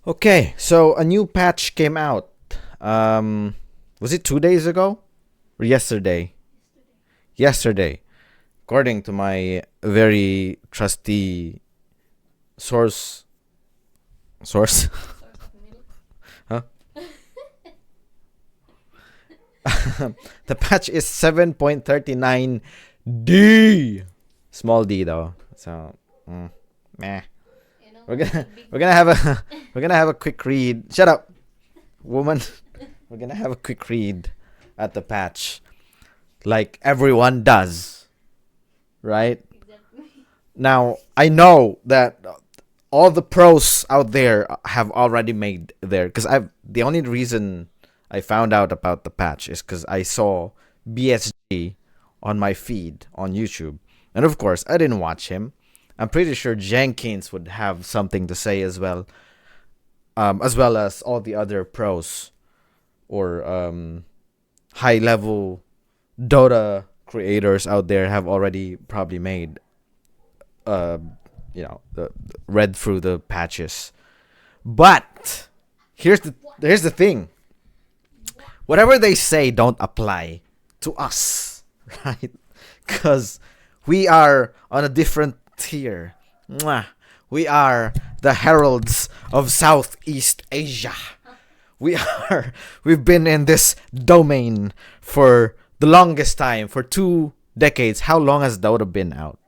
Okay, so a new patch came out. Was it 2 days ago or yesterday? Yesterday, according to my very trusty source. Source? Huh? The patch is 7.39D. Small D though. So, meh. We're gonna have a we're gonna have a quick read. Shut up, woman. We're gonna have a quick read at the patch, like everyone does, right? Now I know that all the pros out there have already made there, because I've the only reason I found out about the patch is because I saw BSG on my feed on YouTube, and of course I didn't watch him. I'm pretty sure Jenkins would have something to say as well as all the other pros or high level Dota creators out there have already probably made uh read through the patches. But here's the thing. Whatever they say don't apply to us, right? Cuz we are on a different tier. Mwah. We are the heralds of Southeast Asia. We are we've been in this domain for the longest time, for 2 decades. How long has Dota been out?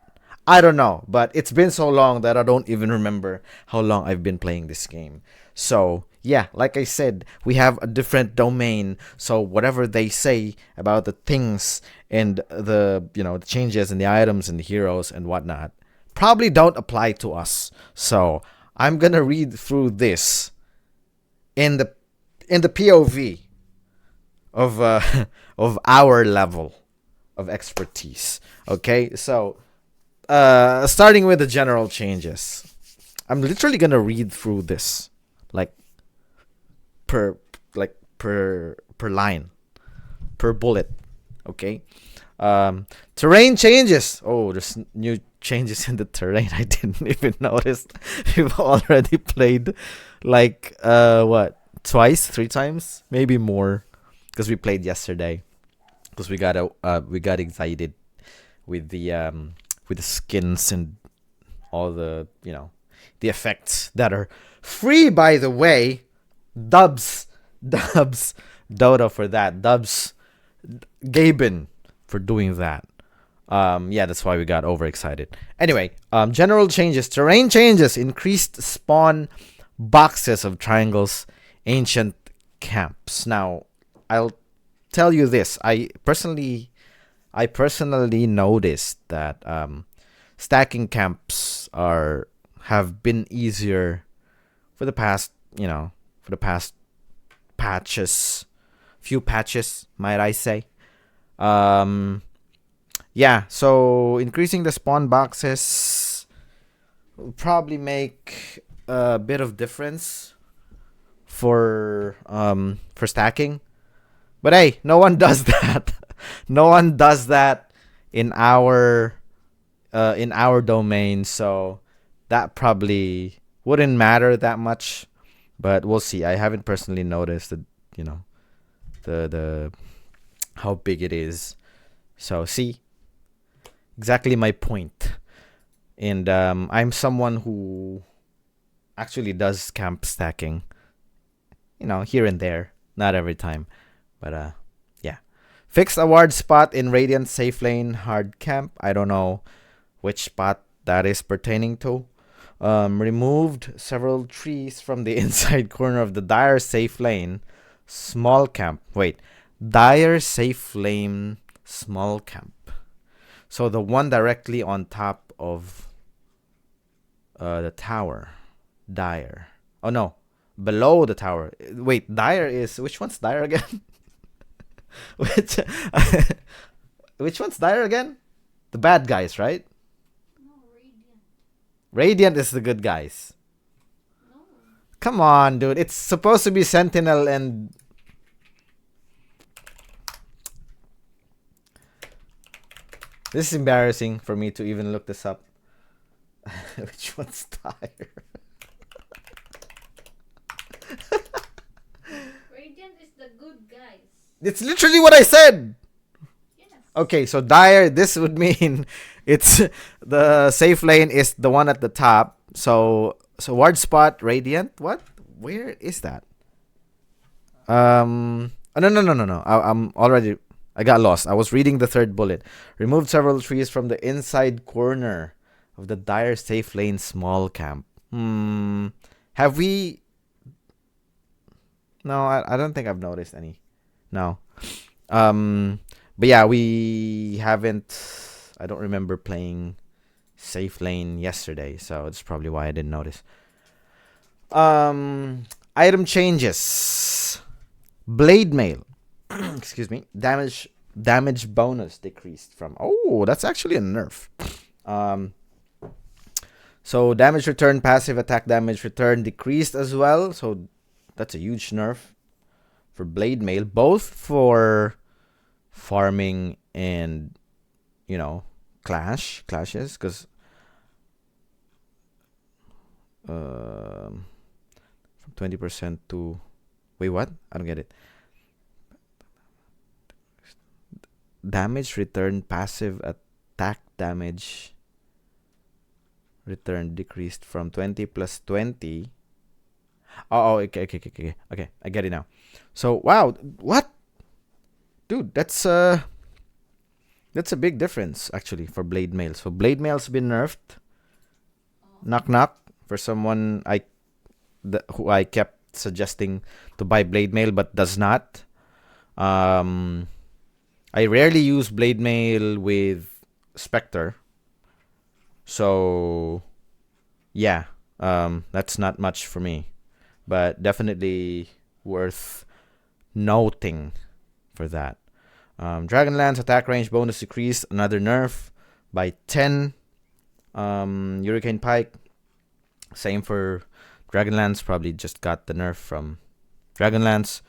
I don't know, but it's been so long that I don't even remember how long I've been playing this game. So, yeah, like I said, we have a different domain. So, whatever they say about the things and the changes and the items and the heroes and whatnot probably don't apply to us. So, I'm going to read through this in the POV of of our level of expertise. Okay? So, starting with the general changes. I'm literally gonna read through this, like per per line, per bullet. Okay. Terrain changes. Oh, there's new changes in the terrain. I didn't even notice. We've already played like what, twice, 3 times, maybe more, because we played yesterday. Because we got excited with the skins and all the effects that are free, by the way. Dubs, dubs, Dota for that. Dubs, Gaben for doing that. Yeah, that's why we got overexcited. Anyway, general changes, terrain changes, increased spawn boxes of triangles, ancient camps. Now, I'll tell you this. I personally noticed that stacking camps have been easier for the past, for the past patches, few patches, might I say. Um, yeah, so increasing the spawn boxes will probably make a bit of difference for stacking. But hey, no one does that. No one does that in our domain, so that probably wouldn't matter that much. But we'll see. I haven't personally noticed you know, the how big it is. So see, exactly my point. And I'm someone who actually does camp stacking, here and there, not every time, but yeah. Fixed a ward spot in Radiant safe lane hard camp. I don't know which spot that is pertaining to. Removed several trees from the inside corner of the dire safe lane small camp. Wait, dire safe lane small camp. So the one directly on top of the tower. Dire. Oh no, below the tower. Wait, dire is, which one's dire again? which which one's dire again? The bad guys, right? Radiant is the good guys. Come on, dude. It's supposed to be Sentinel and. This is embarrassing for me to even look this up. Which one's dire? It's literally what I said. Okay, so dire, this would mean it's the safe lane is the one at the top. So ward spot radiant. What? Where is that? Oh, no. I'm already. I got lost. I was reading the third bullet. Removed several trees from the inside corner of the dire safe lane small camp. Have we? No, I don't think I've noticed any. No. But yeah, we haven't. I don't remember playing safe lane yesterday, so that's probably why I didn't notice. Item changes. Blade mail. Excuse me. Damage bonus decreased from. Oh, that's actually a nerf. So damage return, passive attack damage return decreased as well. So that's a huge nerf for blade mail, both for farming and clashes, because from 20% to wait, what? I don't get it. Damage return, passive attack damage return decreased from 20 plus 20. Oh, okay. I get it now. So wow, what? Dude, that's a big difference actually for blade mail. So blade mail's been nerfed. Knock knock for someone who I kept suggesting to buy blade mail but does not. I rarely use blade mail with Spectre. So yeah, that's not much for me. But definitely worth noting for that. Dragonlance attack range bonus decreased, another nerf by 10. Hurricane Pike, same for Dragonlance, probably just got the nerf from Dragonlance,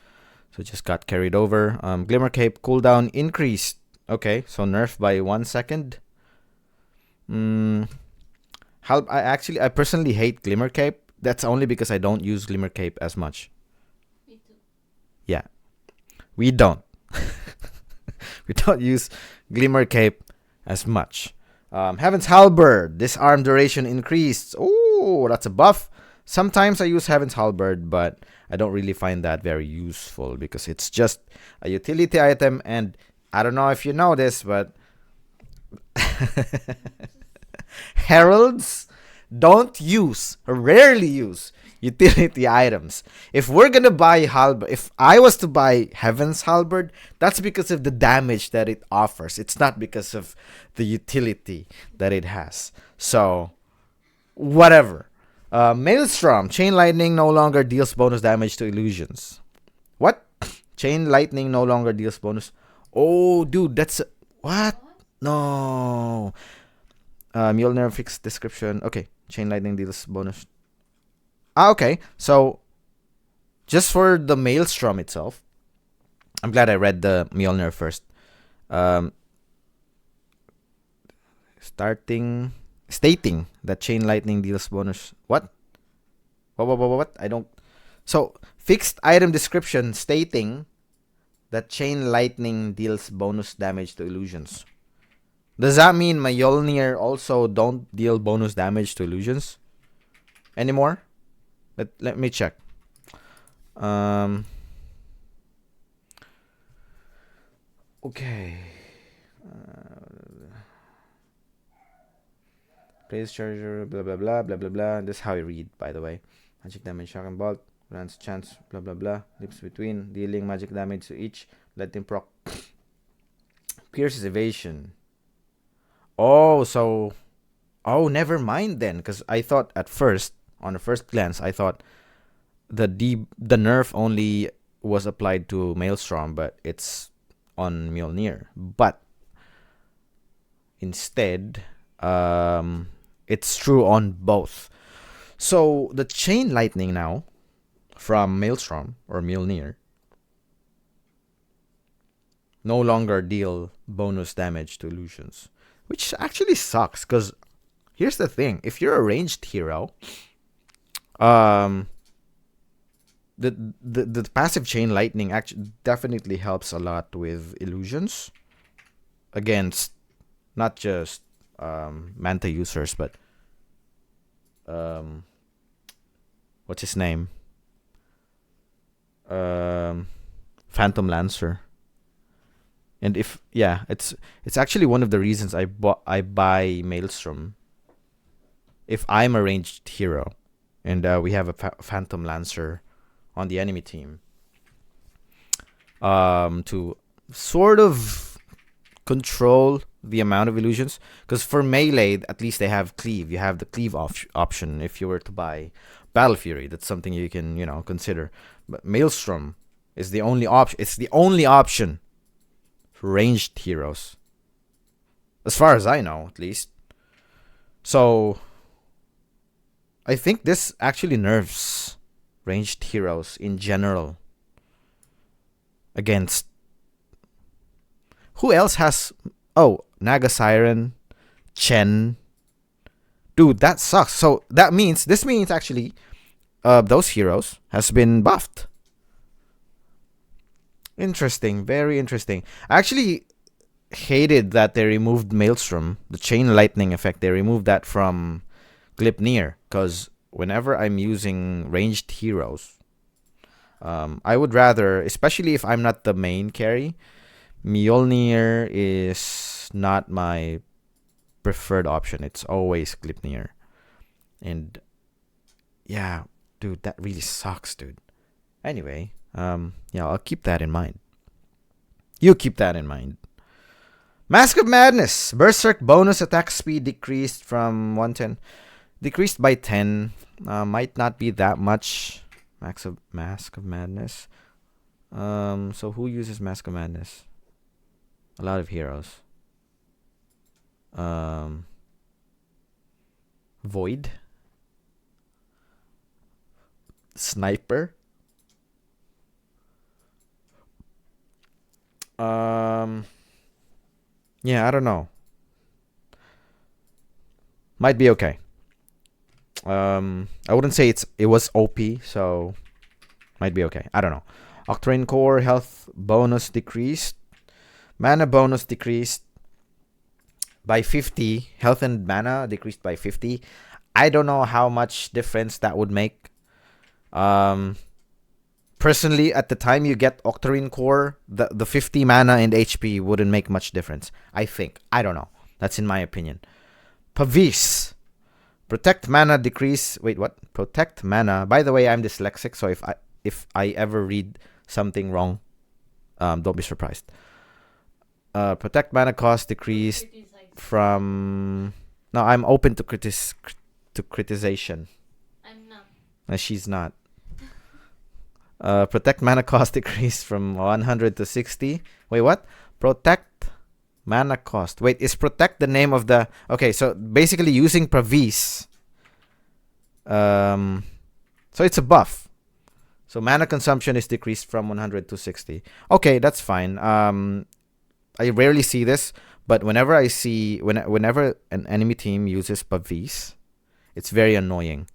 so just got carried over. Glimmer Cape cooldown increased. Okay, so nerf by 1 second. I personally hate Glimmer Cape. That's only because I don't use Glimmer Cape as much. Me too. Yeah, we don't. We don't use Glimmer Cape as much. Heaven's Halberd, disarm duration increased. Oh, that's a buff. Sometimes I use Heaven's Halberd, but I don't really find that very useful because it's just a utility item, and I don't know if you know this, but heralds rarely use utility items. If we're gonna buy halberd, if I was to buy Heaven's Halberd, that's because of the damage that it offers. It's not because of the utility that it has. So, whatever. Maelstrom, Chain Lightning no longer deals bonus damage to illusions. What? Chain Lightning no longer deals bonus. Oh, dude, that's what? No. Mjolnir fixed description. Okay, Chain Lightning deals bonus. Okay. So, just for the Maelstrom itself, I'm glad I read the Mjolnir first. Stating that Chain Lightning deals bonus. What? What? I don't. So, fixed item description stating that Chain Lightning deals bonus damage to illusions. Does that mean Mjolnir also don't deal bonus damage to illusions anymore? Let me check. Okay. Place charger, blah blah blah blah blah blah. This is how I read, by the way. Magic damage, shock and bolt, grants chance, blah blah blah. Leaps between, dealing magic damage to each. Let him proc. Pierce's evasion. Oh, so. Oh, never mind then. Because I thought at first, on the first glance, I thought the nerf only was applied to Maelstrom, but it's on Mjolnir. But instead, it's true on both. So the Chain Lightning now from Maelstrom or Mjolnir no longer deal bonus damage to illusions, which actually sucks because here's the thing: if you're a ranged hero, the passive chain lightning actually definitely helps a lot with illusions against not just Manta users, but what's his name? Phantom Lancer. And it's actually one of the reasons I buy Maelstrom if I'm a ranged hero and we have a Phantom Lancer on the enemy team. To sort of control the amount of illusions, because for melee at least they have cleave. You have the cleave option if you were to buy Battle Fury. That's something you can consider. But Maelstrom is the only option. It's the only option for ranged heroes, as far as I know, at least. So I think this actually nerfs ranged heroes in general against. Who else has... Oh, Naga Siren, Chen. Dude, that sucks. So this means actually those heroes has been buffed. Interesting, very interesting. I actually hated that they removed Maelstrom, the chain lightning effect. They removed that from Gleipnir, because whenever I'm using ranged heroes, I would rather, especially if I'm not the main carry, Mjolnir is not my preferred option. It's always Gleipnir. And yeah, dude, that really sucks, dude. Anyway, I'll keep that in mind. You keep that in mind. Mask of Madness. Berserk bonus attack speed decreased from 110. Decreased by 10. Might not be that much. Mask of Madness. So who uses Mask of Madness? A lot of heroes. Void. Sniper. I don't know. Might be okay. I wouldn't say it was OP, so might be okay. I don't know. Octarine Core health bonus decreased. Mana bonus decreased by 50. Health and mana decreased by 50. I don't know how much difference that would make. Personally, at the time you get Octarine Core, the 50 mana and HP wouldn't make much difference. I think. I don't know. That's in my opinion. Pavis. Protect mana decrease. Wait, what? Protect mana. By the way, I'm dyslexic, so if I ever read something wrong, don't be surprised. Protect mana cost decreased from... No, I'm open to criticization. I'm not. She's not. Protect mana cost decreased from 100 to 60. Wait, what? Protect mana cost. Wait, is protect the name of the... Okay, so basically using Pravis. So it's a buff. So mana consumption is decreased from 100 to 60. Okay, that's fine. I rarely see this, but whenever I see... Whenever an enemy team uses Pravis, it's very annoying.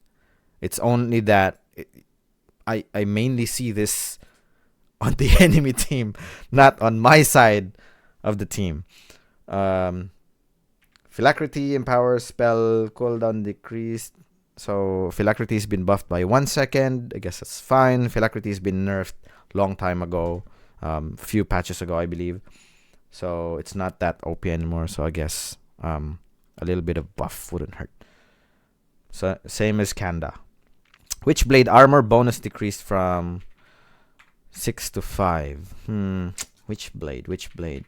It's only that... I mainly see this on the enemy team, not on my side of the team. Phylactery empowers spell cooldown decreased. So Phylactery has been buffed by 1 second. I guess that's fine. Phylactery has been nerfed long time ago. A few patches ago, I believe. So it's not that OP anymore. So I guess a little bit of buff wouldn't hurt. So same as Kanda. Witchblade armor bonus decreased from 6 to 5. Witchblade.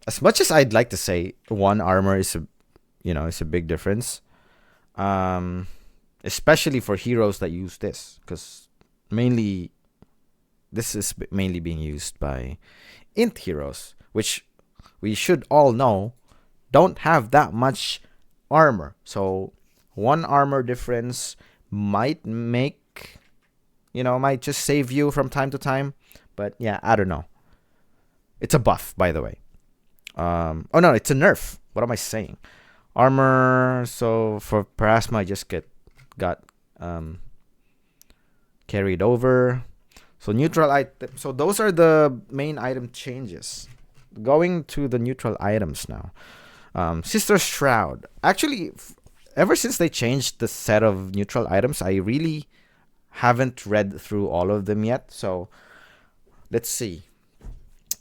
As much as I'd like to say 1 armor is a big difference. Especially for heroes that use this, because this is mainly being used by int heroes, which we should all know don't have that much armor. So 1 armor difference might just save you from time to time. But yeah, I don't know. It's a buff, by the way. Oh no, it's a nerf. What am I saying? Armor. So for Parasma, I just got um, carried over. So neutral item. So those are the main item changes. Going to the neutral items now. Sister Shroud. Actually, ever since they changed the set of neutral items, I really haven't read through all of them yet. So let's see.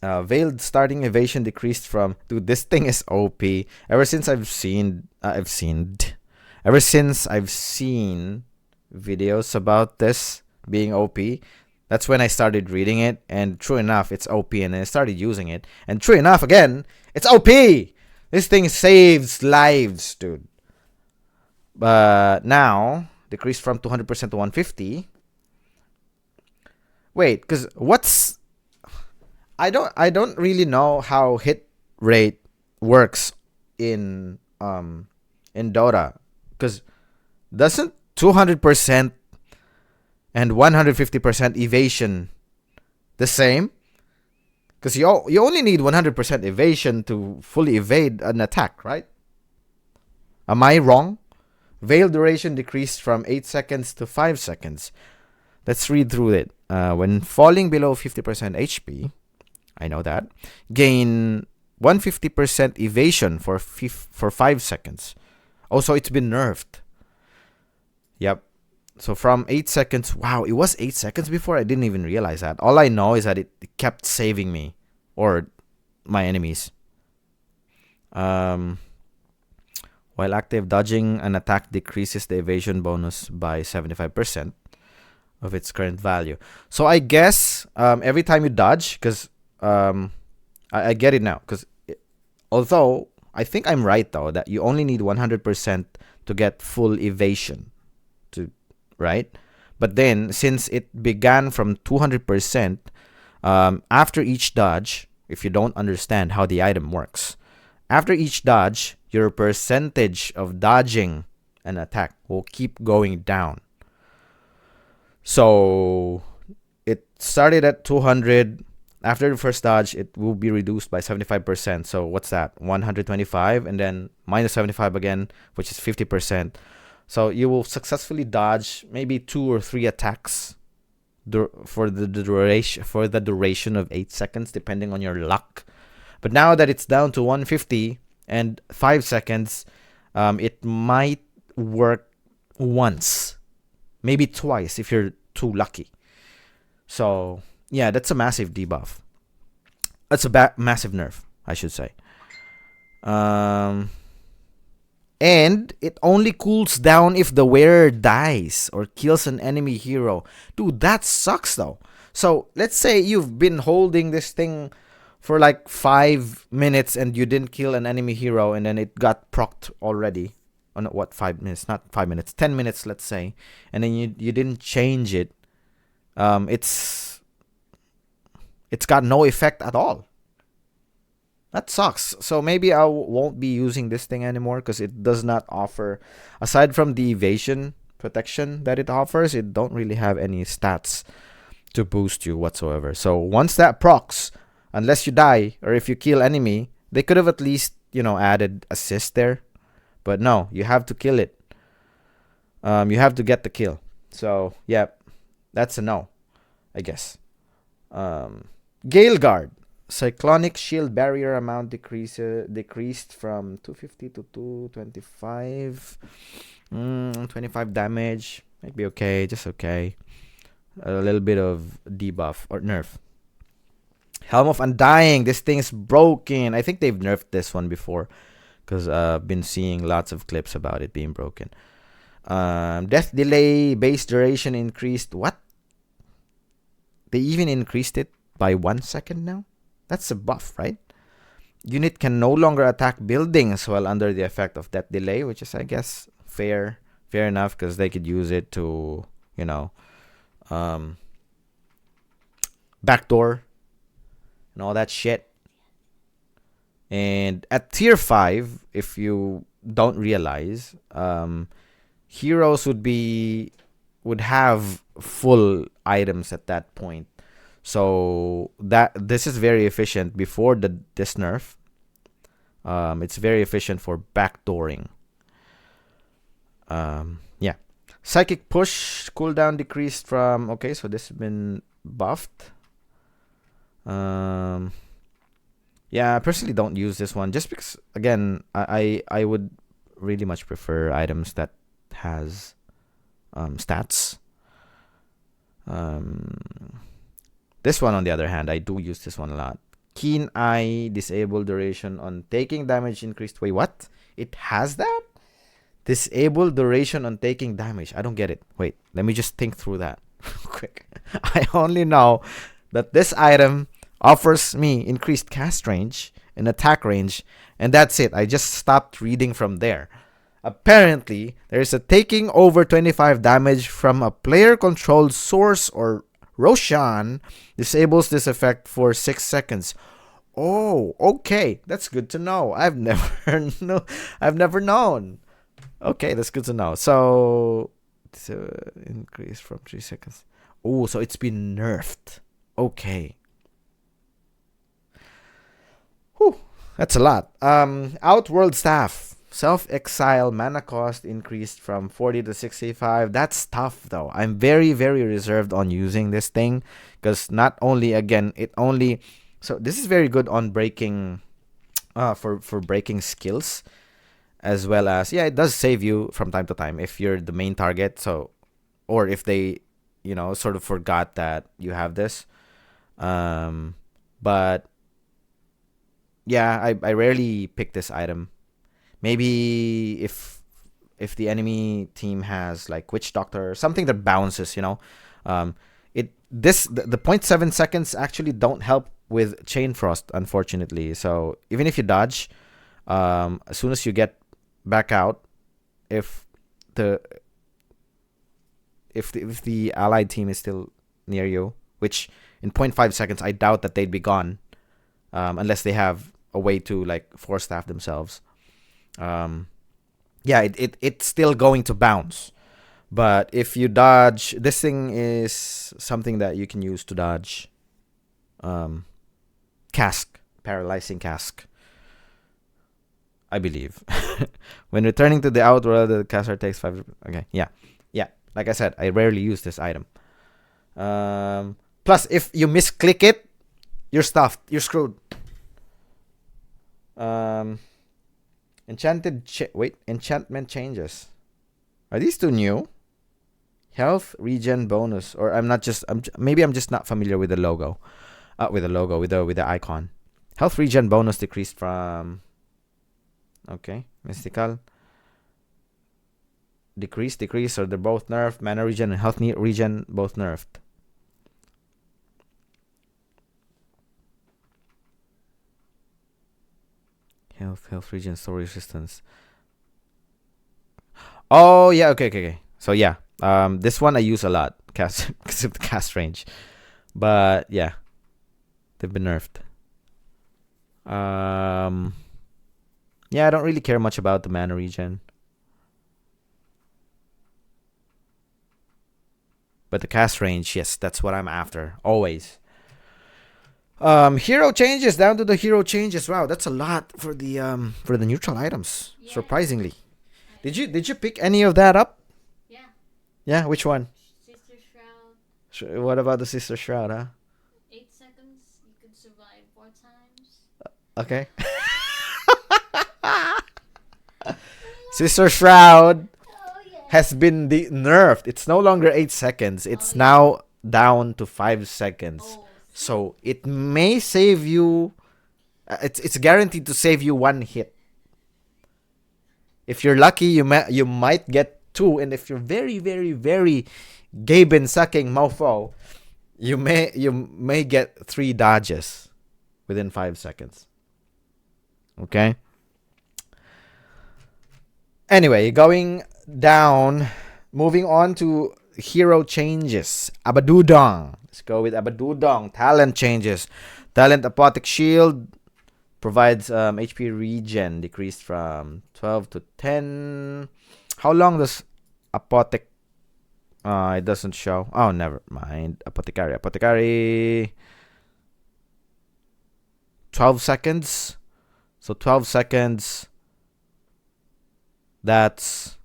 Veiled starting evasion decreased from. Dude, this thing is OP. Ever since I've seen videos about this being OP, that's when I started reading it, and true enough, it's OP, and I started using it, and true enough, again, it's OP. This thing saves lives, dude. But now decreased from 200% to 150. Wait, because what's I don't really know how hit rate works in Dota, because doesn't 200% and 150% evasion the same? Because you only need 100% evasion to fully evade an attack, right? Am I wrong? Veil duration decreased from 8 seconds to 5 seconds. Let's read through it. When falling below 50% HP, I know that, gain 150% evasion for 5 seconds. Also, it's been nerfed. Yep. So from 8 seconds, wow, it was 8 seconds before? I didn't even realize that. All I know is that it kept saving me or my enemies. While active, dodging an attack decreases the evasion bonus by 75% of its current value. So I guess every time you dodge, because I get it now. Because although I think I'm right though that you only need 100% to get full evasion, right? But then since it began from 200%, after each dodge, if you don't understand how the item works, after each dodge, your percentage of dodging an attack will keep going down. So it started at 200. After the first dodge, it will be reduced by 75%. So what's that? 125, and then minus 75 again, which is 50%. So you will successfully dodge maybe 2 or 3 attacks for the duration of 8 seconds, depending on your luck. But now that it's down to 150 and 5 seconds, it might work once, maybe twice if you're too lucky. So yeah, that's a massive debuff. That's a massive nerf, I should say. And it only cools down if the wearer dies or kills an enemy hero. Dude, that sucks though. So let's say you've been holding this thing for like 5 minutes and you didn't kill an enemy hero, and then it got procced already. Oh, no, what, 5 minutes? Not 5 minutes, 10 minutes, let's say. And then you didn't change it. It's got no effect at all. That sucks. So maybe I won't be using this thing anymore, because it does not offer, aside from the evasion protection that it offers, it don't really have any stats to boost you whatsoever. So once that procs, unless you die or if you kill enemy, they could have at least, added assist there. But no, you have to kill it. You have to get the kill. So yeah, that's a no, I guess. Gale Guard. Cyclonic shield barrier amount decreased from 250 to 225. 25 damage. Might be okay, just okay. A little bit of debuff or nerf. Helm of Undying. This thing's broken. I think they've nerfed this one before, because I've been seeing lots of clips about it being broken. Death delay base duration increased. What? They even increased it by 1 second now? That's a buff, right? Unit can no longer attack buildings while under the effect of that delay, which is, I guess, fair enough, because they could use it to, backdoor and all that shit. And at tier 5, if you don't realize, heroes would have full items at that point. So this is very efficient before this nerf. It's very efficient for backdooring. Yeah. Psychic push cooldown decreased from. Okay, so this has been buffed. Yeah, I personally don't use this one just because, again, I would really much prefer items that has stats. This one, on the other hand, I do use this one a lot. Keen Eye, disable duration on taking damage increased. Wait, what? It has that? Disable duration on taking damage. I don't get it. Wait, let me just think through that real quick. I only know that this item offers me increased cast range and attack range, and that's it. I just stopped reading from there. Apparently, there is a taking over 25 damage from a player-controlled source or Roshan disables this effect for 6 seconds. Oh, okay. That's good to know. I've never known. Okay, that's good to know. So increase from 3 seconds. Oh, so it's been nerfed. Okay. Whew, that's a lot. Outworld Staff. Self-exile mana cost increased from 40 to 65. That's tough, though. I'm very, very reserved on using this thing because not only, again, it only... So this is very good on breaking... for breaking skills, as well as... Yeah, it does save you from time to time if you're the main target. So, or if they, sort of forgot that you have this. But... Yeah, I rarely pick this item. Maybe if the enemy team has like Witch Doctor or something that bounces, the 0.7 seconds actually don't help with Chain Frost, unfortunately. So even if you dodge, as soon as you get back out, if the allied team is still near you, which in 0.5 seconds I doubt that they'd be gone, unless they have a way to like force staff themselves. It's still going to bounce. But if you dodge, this thing is something that you can use to dodge cask, paralyzing cask, I believe. When returning to the outworld, the caster takes 5. Okay, yeah. Like I said, I rarely use this item. Plus, if you misclick it, you're stuffed. You're screwed. Enchantment changes. Are these two new? Health regen bonus, or maybe I'm just not familiar with the logo. With the icon. Health regen bonus decreased from. Okay, mystical. Decrease, or they're both nerfed. Mana regen and health regen both nerfed. Health regen, store resistance. Oh yeah, okay. So yeah, this one I use a lot, because of the cast range. But yeah, they've been nerfed. Yeah, I don't really care much about the mana regen, but the cast range, yes, that's what I'm after always. Hero changes, down to the hero changes. Wow, that's a lot for the neutral items. Yeah. Surprisingly, did you pick any of that up? Yeah. Yeah, which one? Sister Shroud. What about the Sister Shroud, huh? 8 seconds, you could survive 4 times. Okay. Sister Shroud has been nerfed. It's no longer 8 seconds. It's now down to 5 seconds. So it may save you. It's guaranteed to save you 1 hit. If you're lucky, you might get 2, and if you're very, very, very Gaben sucking mofo, you may get 3 dodges within 5 seconds. Okay. Anyway, going down, moving on to hero changes. Abadudong. Let's go with Abadudong. Talent changes. Talent Apothec Shield provides HP regen decreased from 12 to 10. How long does Apothec? It doesn't show. Oh, never mind. Apothecary. 12 seconds. So 12 seconds. That's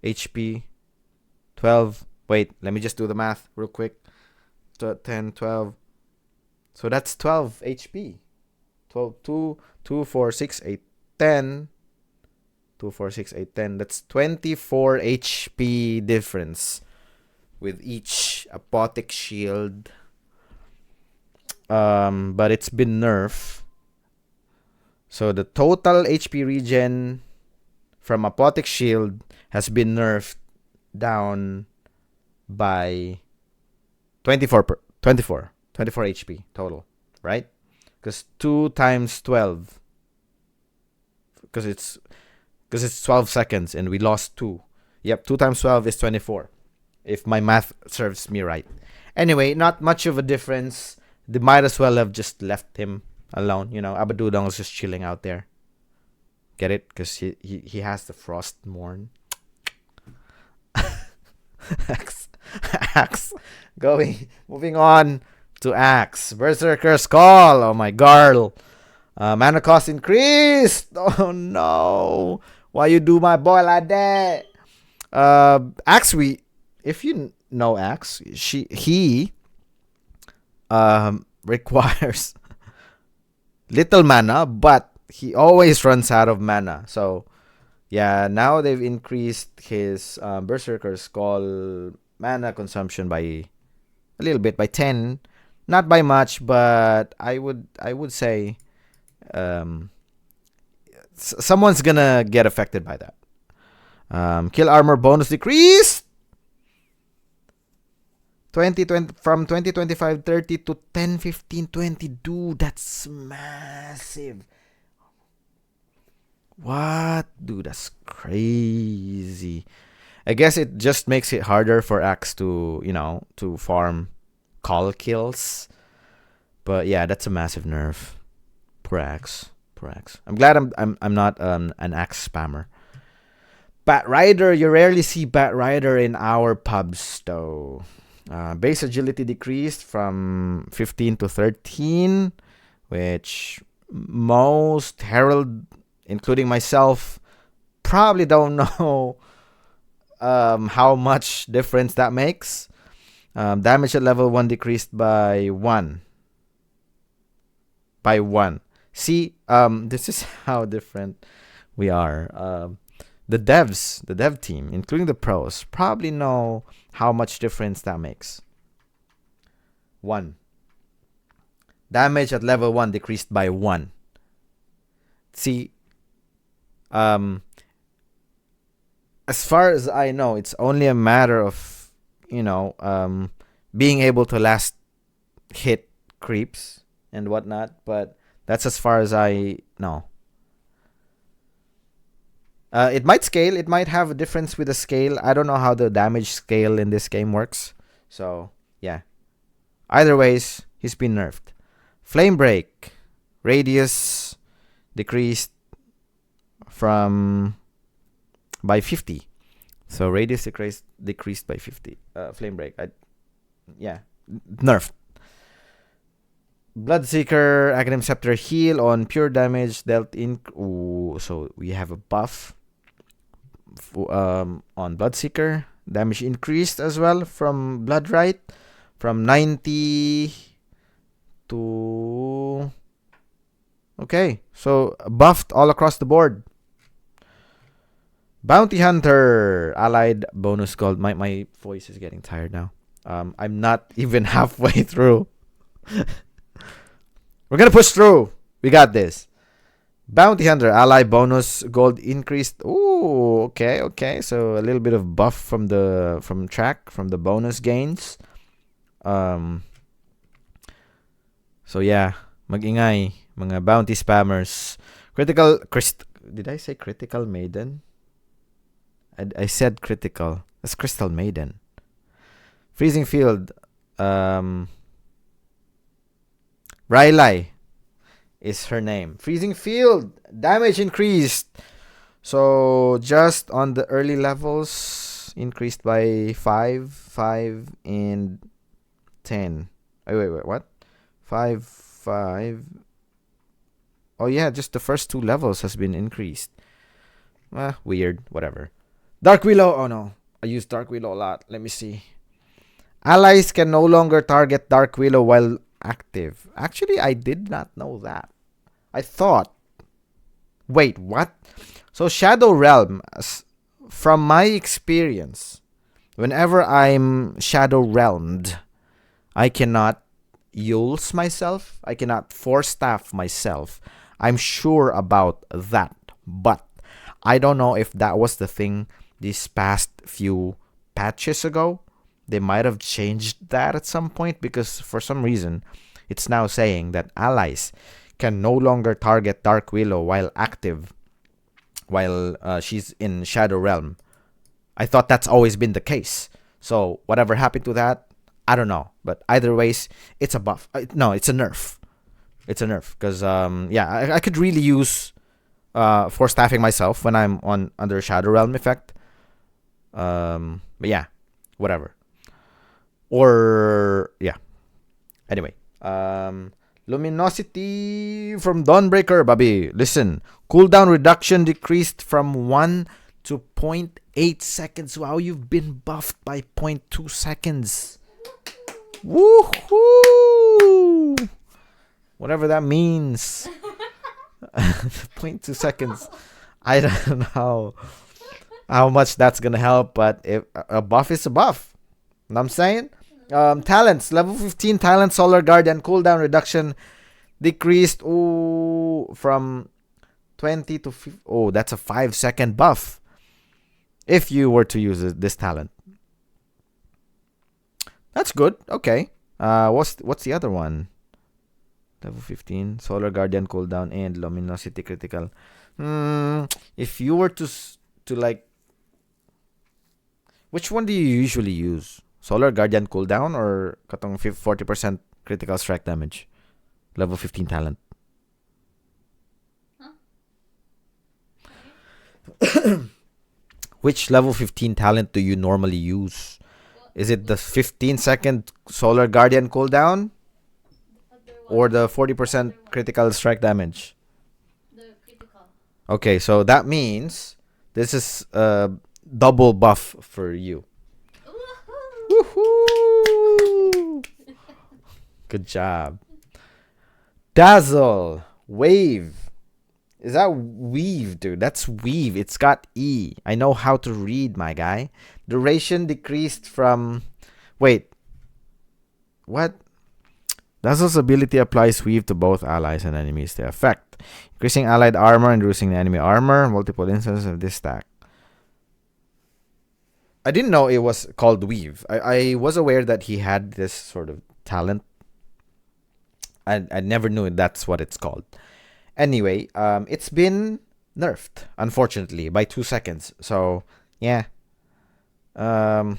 HP 12. Wait, let me just do the math real quick. 10, 12. So that's 12 HP. 12, 2, 2, 4, 6, 8, 10. 2, 4, 6, 8, 10. That's 24 HP difference with each apothec shield. But it's been nerfed. So the total HP regen from apothec shield has been nerfed down by 24 HP total, right? Because 2 times 12, because it's 12 seconds and we lost 2. Yep, 2 times 12 is 24, if my math serves me right. Anyway, not much of a difference. They might as well have just left him alone. You know, Abadudong is just chilling out there. Get it? Because he has the Frost Morn. Axe. Moving on to Axe. Berserker's Call. Oh my girl. Mana cost increased. Oh no. Why you do my boy like that? Axe, if you know Axe, he requires little mana, but he always runs out of mana. So yeah, now they've increased his Berserker's Call mana consumption by a little bit, by 10. Not by much, but I would say someone's gonna get affected by that. Kill armor bonus decreased 2020 from 2025 30 to 10 15 20. Dude, that's massive. What? Dude, that's crazy. I guess it just makes it harder for Axe to, to farm call kills. But yeah, that's a massive nerf. Poor Axe. I'm glad I'm not an Axe spammer. Bat Rider, you rarely see Bat Rider in our pubs though. Base agility decreased from 15 to 13, which most Herald, including myself, probably don't know how much difference that makes. Damage at level 1 decreased by 1. See, this is how different we are. The dev team, including the pros, probably know how much difference that makes. 1. Damage at level 1 decreased by 1. See, as far as I know, it's only a matter of, being able to last hit creeps and whatnot, but that's as far as I know. It might scale. It might have a difference with the scale. I don't know how the damage scale in this game works. So, yeah. Either ways, he's been nerfed. Flame Break. Radius decreased by 50. So, radius decreased by 50. Flame Break. Nerfed. Bloodseeker, Aghanim Scepter heal on pure damage dealt in. Ooh, so we have a buff on Bloodseeker. Damage increased as well from Bloodrite from 90 to. Okay, so buffed all across the board. Bounty Hunter, allied bonus gold. My voice is getting tired now. I'm not even halfway through. We're gonna push through. We got this. Bounty Hunter, ally bonus gold increased. Ooh, okay. So a little bit of buff from the bonus gains. So yeah, mag-ingay mga bounty spammers. Did I say critical maiden? I said critical. That's Crystal Maiden. Freezing Field. Rylai is her name. Freezing Field. Damage increased. So just on the early levels, increased by 5, and 10. Wait, what? 5. Oh yeah, just the first 2 levels has been increased. Weird. Whatever. Dark Willow. Oh no. I use Dark Willow a lot. Let me see. Allies can no longer target Dark Willow while active. Actually, I did not know that. I thought. Wait, what? So Shadow Realm, from my experience, whenever I'm Shadow Realmed, I cannot Yules myself. I cannot Force Staff myself. I'm sure about that. But I don't know if that was the thing these past few patches ago. They might have changed that at some point because for some reason it's now saying that allies can no longer target Dark Willow while active, while she's in Shadow Realm. I thought that's always been the case. So whatever happened to that, I don't know. But either ways, it's a buff. No, it's a nerf. It's a nerf because I could really use for staffing myself when I'm on under Shadow Realm effect. But yeah, whatever. Or yeah. Anyway, Luminosity from Dawnbreaker, baby. Listen, cooldown reduction decreased from 1 to zero point 0.8 seconds. Wow, you've been buffed by 0.2 seconds. Woohoo! Whatever that means. 0.2 seconds. I don't know how much that's gonna help, but if a buff is a buff. You know what I'm saying? Talents, level 15 talent Solar Guardian cooldown reduction decreased from 20 to 50. Oh, that's a 5-second buff if you were to use this talent. That's good. Okay. What's the other one? Level 15 Solar Guardian cooldown and Luminosity critical. If you were to like, which one do you usually use? Solar Guardian cooldown or katong 40% critical strike damage? Level 15 talent. Huh? Which level 15 talent do you normally use? Is it the 15-second Solar Guardian cooldown or the 40% critical strike damage? The critical. Okay, so that means this is a double buff for you. Woohoo! Good job. Dazzle. Wave. Is that weave, dude? That's weave. It's got E. I know how to read, my guy. Duration decreased from... Wait. What? Dazzle's ability applies weave to both allies and enemies to effect, increasing allied armor and reducing enemy armor. Multiple instances of this stack. I didn't know it was called weave. I was aware that he had this sort of talent. I never knew that's what it's called. Anyway, it's been nerfed, unfortunately, by 2 seconds. So, yeah. Mana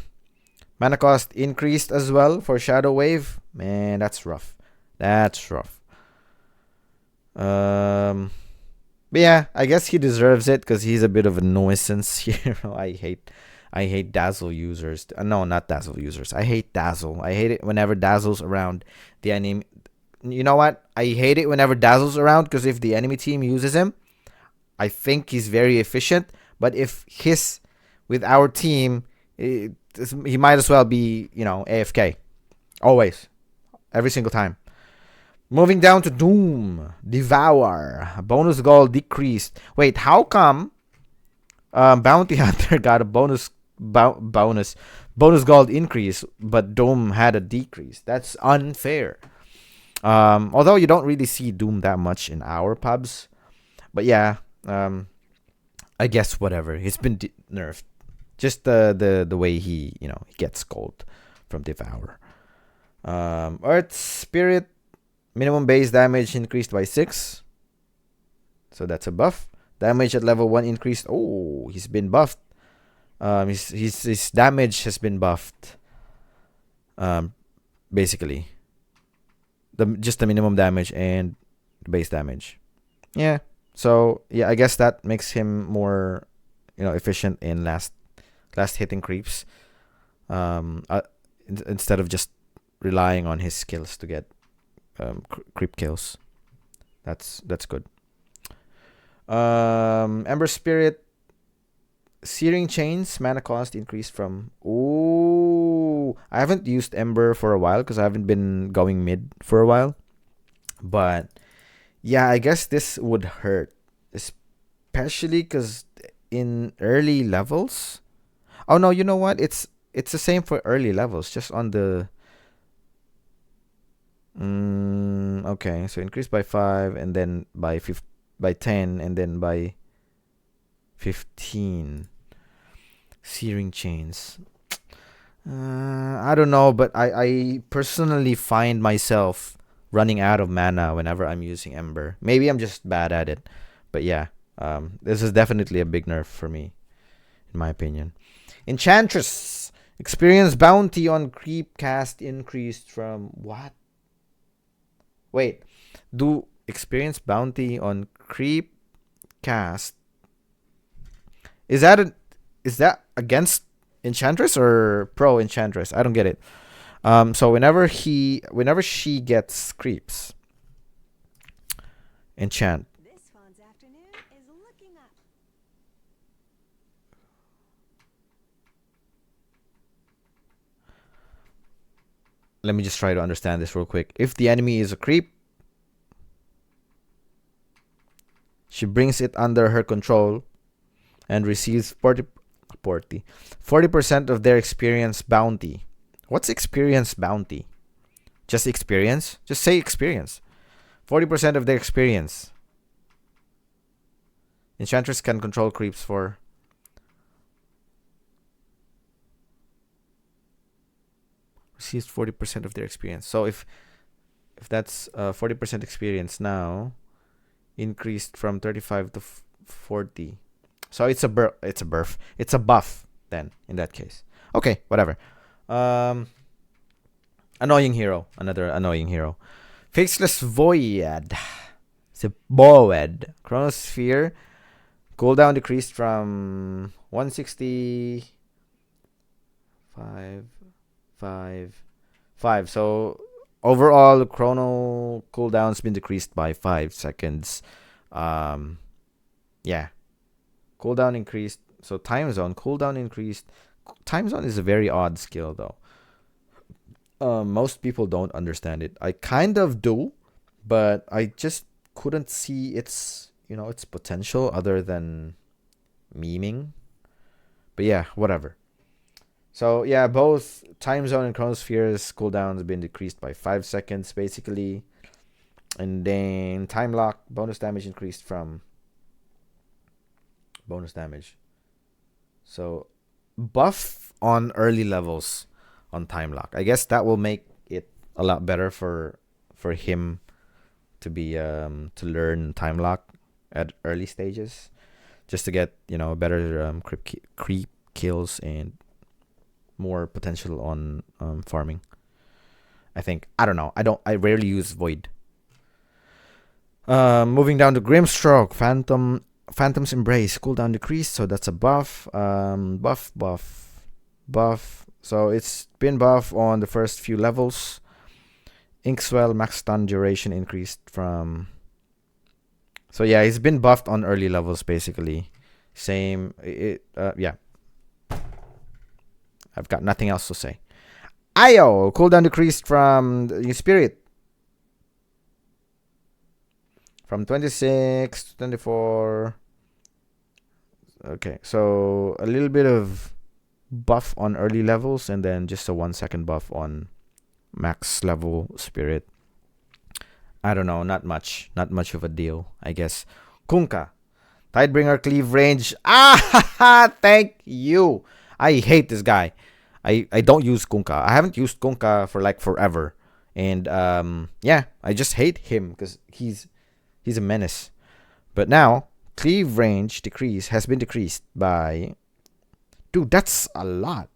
cost increased as well for Shadow Wave. Man, that's rough. That's rough. But yeah, I guess he deserves it because he's a bit of a nuisance here. I hate Dazzle users. No, not Dazzle users. I hate Dazzle. I hate it whenever Dazzle's around the enemy. You know what? I hate it whenever Dazzle's around because if the enemy team uses him, I think he's very efficient. But if he's with our team, he might as well be, AFK. Always. Every single time. Moving down to Doom. Devour. Bonus gold decreased. Wait, how come Bounty Hunter got a bonus gold increase, but Doom had a decrease? That's unfair. Although you don't really see Doom that much in our pubs, but yeah, I guess whatever. He's been nerfed. Just the way he gets gold from Devour. Earth Spirit minimum base damage increased by 6, so that's a buff. Damage at level 1 increased. Oh, he's been buffed. His damage has been buffed. Basically, just the minimum damage and the base damage. Yeah. So yeah, I guess that makes him more, efficient in last hitting creeps. Instead of just relying on his skills to get creep kills. That's good. Ember Spirit Searing Chains mana cost increased from. Ooh, I haven't used Ember for a while because I haven't been going mid for a while. But yeah, I guess this would hurt, especially because in early levels. Oh no, you know what? It's the same for early levels, just on the. Okay, so increase by 5 and then by 10 and then by 15. Searing Chains. I don't know, but I personally find myself running out of mana whenever I'm using Ember. Maybe I'm just bad at it, but yeah, this is definitely a big nerf for me, in my opinion. Enchantress. Experience bounty on creep cast increased from what? Wait, do experience bounty on creep cast? Is that against Enchantress or pro Enchantress? I don't get it. So whenever she gets creeps, enchant. This fawn's afternoon is looking up. Let me just try to understand this real quick. If the enemy is a creep, she brings it under her control and receives 40% of their experience bounty. What's experience bounty? Just experience? Just say experience. 40% of their experience. Enchantress can control creeps for. Receives 40% of their experience. So if that's 40% experience now, increased from 35 to 40. So it's a buff then in that case. Okay, whatever. Annoying hero. Another annoying hero. Faceless Void. It's a Boed. Chronosphere. Cooldown decreased from 165. 5. So overall, chrono cooldown's been decreased by 5 seconds. Yeah. Cooldown increased. So time zone cooldown increased. Time zone is a very odd skill though. Most people don't understand it. I kind of do, but I just couldn't see its potential other than memeing. But yeah, whatever. So yeah, both time zone and chronosphere's cooldowns have been decreased by 5 seconds basically. And then time lock bonus damage increased from bonus damage. So buff on early levels on time lock. I guess that will make it a lot better for him to be to learn time lock at early stages, just to get better creep kills and more potential on farming. I think. I don't know. I rarely use Void. Moving down to Grimstroke, Phantom's Embrace, cooldown decreased, so that's a buff. Buff. So it's been buff on the first few levels. Inkswell max stun duration increased from. So yeah, he's been buffed on early levels basically. Same. Yeah. I've got nothing else to say. Io, cooldown decreased from Spirit. From 26 to 24. Okay, so a little bit of buff on early levels and then just a 1 second buff on max level Spirit. I don't know, not much of a deal, I guess. Kunkka, Tidebringer cleave range. Thank you. I hate this guy. I don't use Kunkka. I haven't used Kunkka for like forever. And yeah, I just hate him because he's a menace. But now, cleave range has been decreased by. Dude, that's a lot.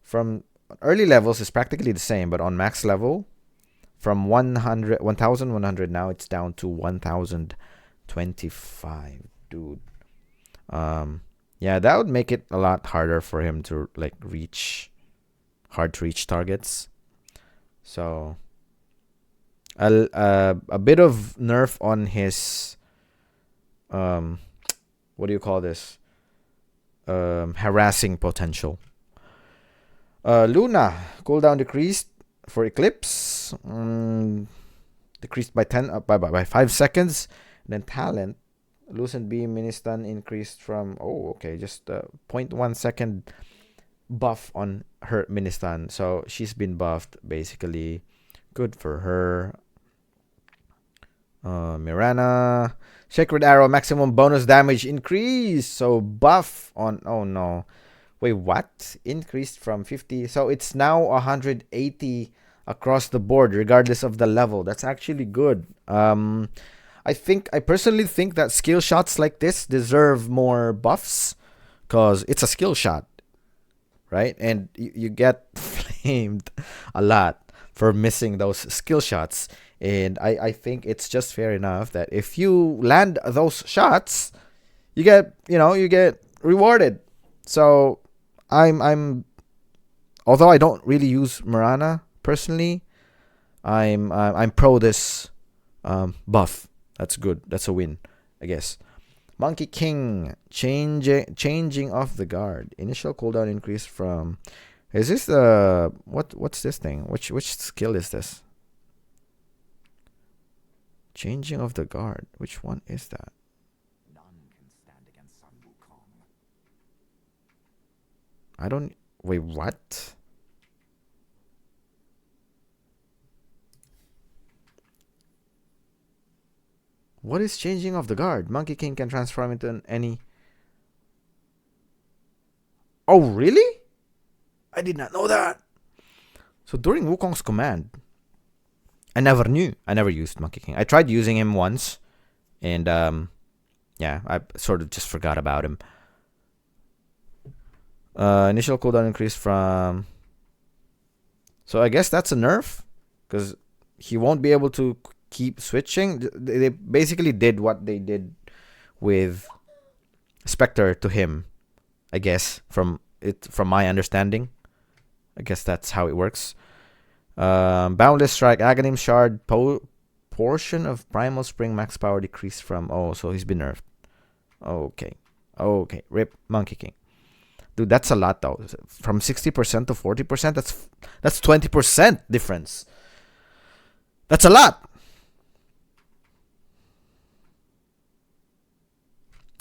From early levels is practically the same, but on max level, from 1,100 now it's down to 1,025. Dude. Yeah, that would make it a lot harder for him to like hard to reach targets. So a bit of nerf on his what do you call this? harassing potential. Luna, cooldown decreased for Eclipse. Decreased by 10 by 5 seconds. And then talent, Lucent Beam mini stun increased from just 0.1 second buff on her mini stun. So she's been buffed basically. Good for her. Mirana, Sacred Arrow maximum bonus damage increase. So buff on wait, what? Increased from 50. So it's now 180 across the board, regardless of the level. That's actually good. I personally think that skill shots like this deserve more buffs because it's a skill shot, right? And you get flamed a lot for missing those skill shots. And I think it's just fair enough that if you land those shots, you get rewarded. So I'm although I don't really use Mirana personally, I'm pro this buff. That's good. That's a win, I guess. Monkey King, changing of the guard. Initial cooldown increase from. Is this what's this thing? Which skill is this? Changing of the guard. Which one is that? None can stand against Sun Wukong. I don't. Wait, what? What is changing of the guard? Monkey King can transform into any. Oh, really? I did not know that. So during Wukong's command, I never knew. I never used Monkey King. I tried using him once, and I sort of just forgot about him. Initial cooldown increase from. So I guess that's a nerf, because he won't be able to keep switching. They basically did what they did with Spectre to him, I guess, from my understanding. I guess that's how it works. Boundless Strike, Aghanim Shard, portion of Primal Spring max power decreased from. So he's been nerfed. Okay. Rip Monkey King. Dude, that's a lot though. From 60% to 40%, that's 20% difference. That's a lot.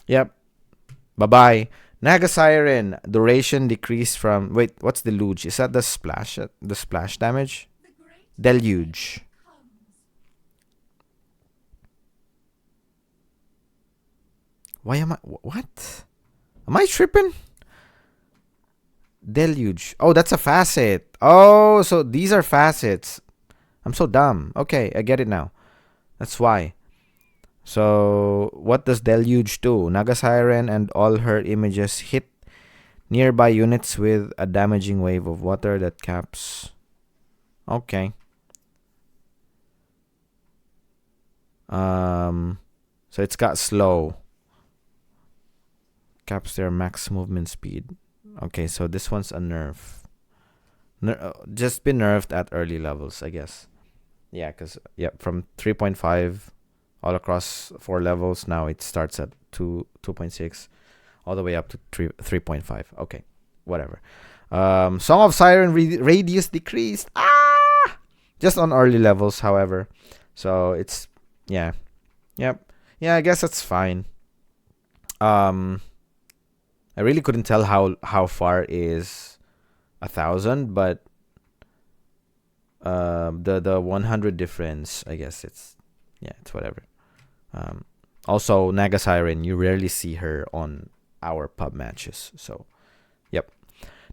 Yep. Bye-bye. Naga Siren, duration decreased from. Wait, what's Deluge? Is that the splash damage? Deluge. Why am I. What? Am I tripping? Deluge. Oh, that's a facet. Oh, so these are facets. I'm so dumb. Okay, I get it now. That's why. So, what does Deluge do? Naga Siren and all her images hit nearby units with a damaging wave of water that caps. Okay. So it's got slow. Caps their max movement speed. Okay, so this one's a nerf. Just been nerfed at early levels, I guess. Yeah, because from 3.5 all across 4 levels. Now it starts at 2.6 all the way up to 3.5. Okay, whatever. Song of Siren radius decreased. Just on early levels, however. So it's yeah, I guess that's fine. I really couldn't tell how far is 1,000, but the 100 difference, I guess it's whatever. Also, Naga Siren, you rarely see her on our pub matches. So, yep.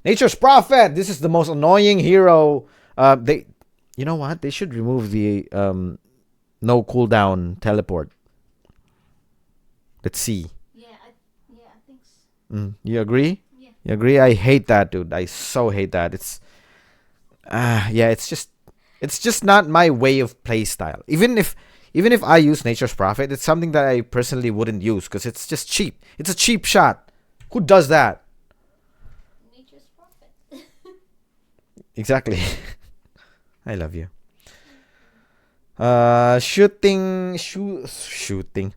Nature's Prophet. This is the most annoying hero. You know what? They should remove the no cooldown teleport. Let's see. I think so. You agree? Yeah. You agree? I hate that, dude. I so hate that. It's it's just not my way of play style. Even if I use Nature's Prophet, it's something that I personally wouldn't use because it's just cheap. It's a cheap shot. Who does that? Nature's Prophet. Exactly. I love you. Shooting.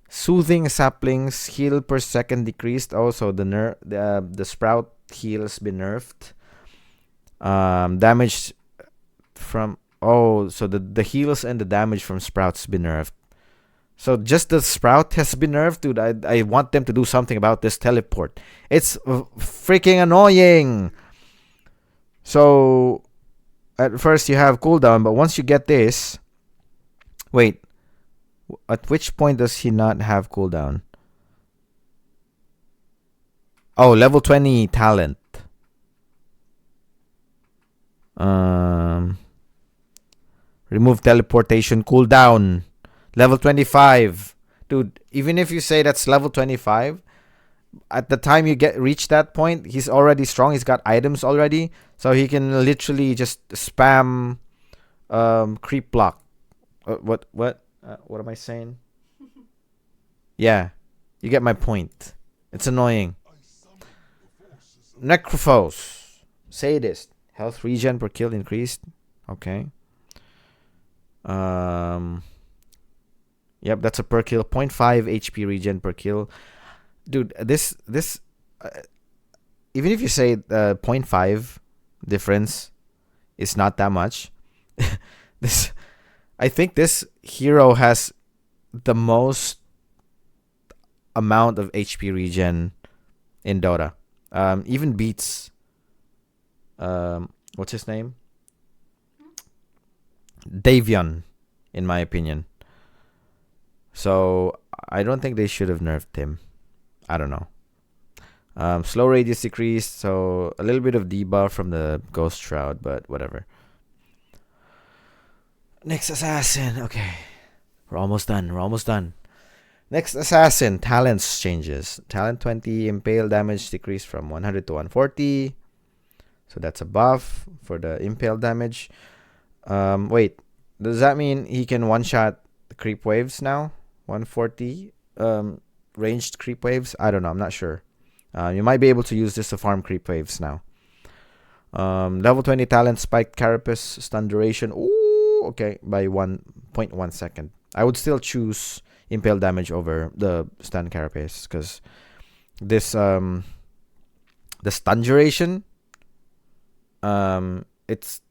Soothing saplings heal per second decreased. Also, the sprout heals been nerfed. Damage from so the heals and the damage from sprouts been nerfed. So just the sprout has been nerfed, dude. I want them to do something about this teleport. It's freaking annoying. So at first you have cooldown, but once you get this, wait, at which point does he not have cooldown? Oh, level 20 talent. Remove teleportation cooldown. Level 25. Dude, even if you say that's level 25, at the time you reach that point, he's already strong. He's got items already. So he can literally just spam creep block. What am I saying? Yeah, you get my point. It's annoying. Necrophos. Sadist. Health regen per kill increased. Okay. Yep, that's a per kill. 0.5 HP regen per kill. Dude, this even if you say 0.5 difference is not that much. I think this hero has the most amount of HP regen in Dota. Even beats what's his name? Davion, in my opinion. So I don't think they should have nerfed him. I don't know. Slow radius decreased, so a little bit of debuff from the Ghost Shroud, but whatever. Next assassin. Okay. We're almost done. Next assassin. Talents changes. Talent 20. Impale damage decreased from 100 to 140. So that's a buff for the impale damage. Wait. Does that mean he can one-shot creep waves now? 140 ranged creep waves? I don't know. I'm not sure. You might be able to use this to farm creep waves now. Level 20 talent spiked carapace stun duration. Ooh, okay, by 1.1 second. I would still choose impale damage over the stun carapace because this the stun duration it's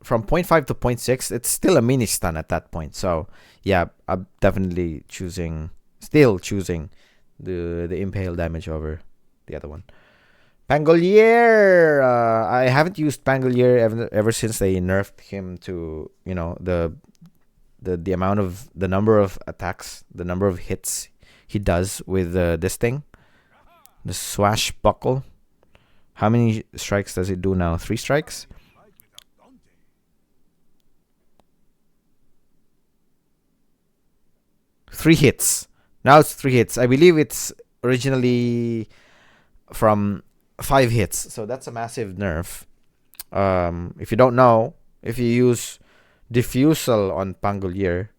from 0.5 to 0.6. It's still a mini stun at that point. So yeah, I'm definitely still choosing the impale damage over the other one. Pangolier. I haven't used Pangolier ever since they nerfed him to, the amount of the number of attacks, the number of hits he does with this thing, the swashbuckle. How many strikes does it do now? 3 strikes. 3 hits. Now it's 3 hits. I believe it's originally from 5 hits. So that's a massive nerf. If you don't know, if you use Diffusal on Pangolier,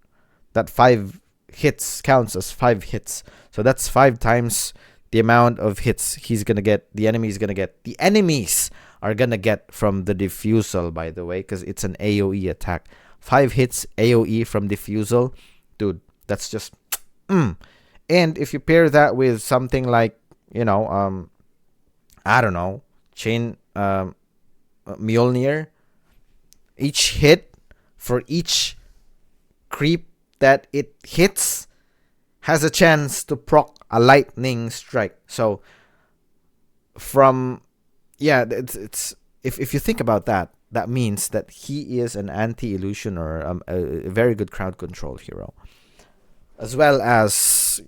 that 5 hits counts as 5 hits. So that's 5 times the amount of hits he's going to get. The enemy's going to get. The enemies are going to get from the Diffusal, by the way, because it's an AoE attack. 5 hits AoE from Diffusal. Dude, that's just... And if you pair that with something like, I don't know, Chain Mjolnir, each hit for each creep that it hits has a chance to proc a lightning strike. So it's if you think about that, that means that he is an anti-illusion or a very good crowd control hero, as well as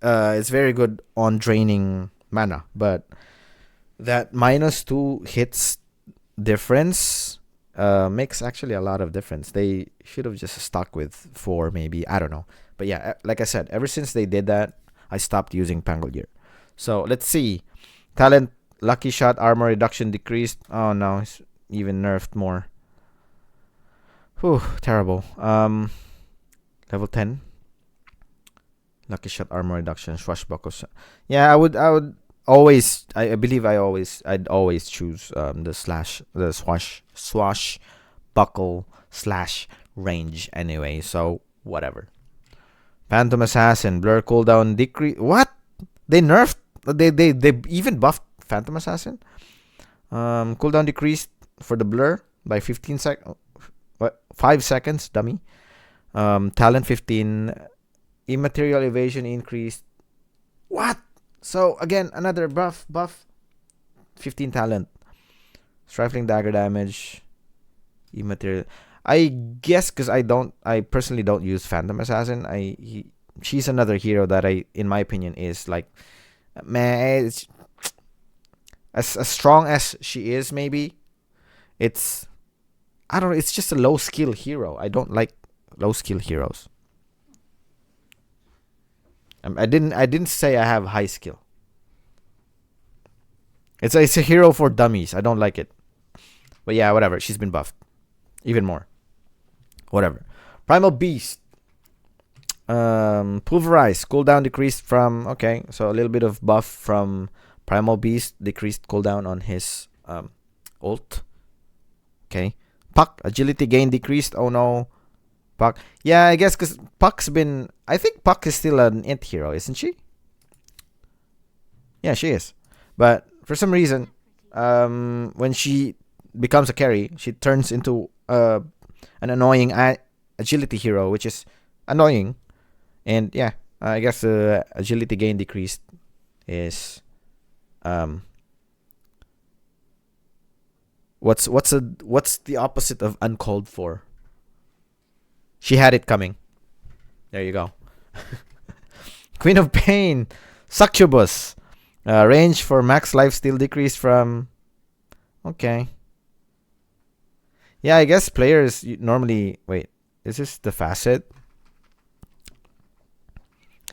it's very good on draining mana. But that -2 hits difference makes actually a lot of difference. They should have just stuck with 4, maybe. I don't know. But yeah, like I said, ever since they did that, I stopped using Pangolier. So let's see. Talent Lucky Shot armor reduction decreased. Oh no, it's even nerfed more. Whew, terrible. Level 10. Lucky Shot armor reduction, swashbuckle. Yeah, I would always, I'd always choose the swashbuckle / range anyway. So whatever. Phantom Assassin, blur cooldown decrease. What? They nerfed. They even buffed Phantom Assassin. Cooldown decreased for the blur by 5 seconds, dummy. Talent 15. Immaterial evasion increased. What? So again, another buff. 15 talent. Strifling dagger damage. Immaterial. I guess because I personally don't use Phantom Assassin. She's another hero that in my opinion, is like, man, it's, as strong as she is, maybe it's, I don't know. It's just a low skill hero. I don't like low skill heroes. I didn't say I have high skill. It's a hero for dummies. I don't like it. But yeah, whatever. She's been buffed even more. Whatever. Primal Beast. Pulverize. Cooldown decreased from... Okay, so a little bit of buff from Primal Beast. Decreased cooldown on his ult. Okay. Puck. Agility gain decreased. Oh no. Puck. Yeah, I guess because Puck's been... I think Puck is still an int hero, isn't she? Yeah, she is. But for some reason, when she becomes a carry, she turns into an annoying agility hero, which is annoying. And yeah, I guess the agility gain decreased is what's the opposite of uncalled for? She had it coming. There you go. Queen of Pain, Succubus. Range for max lifesteal decreased from... Okay. Yeah, I guess players normally... Wait, is this the facet?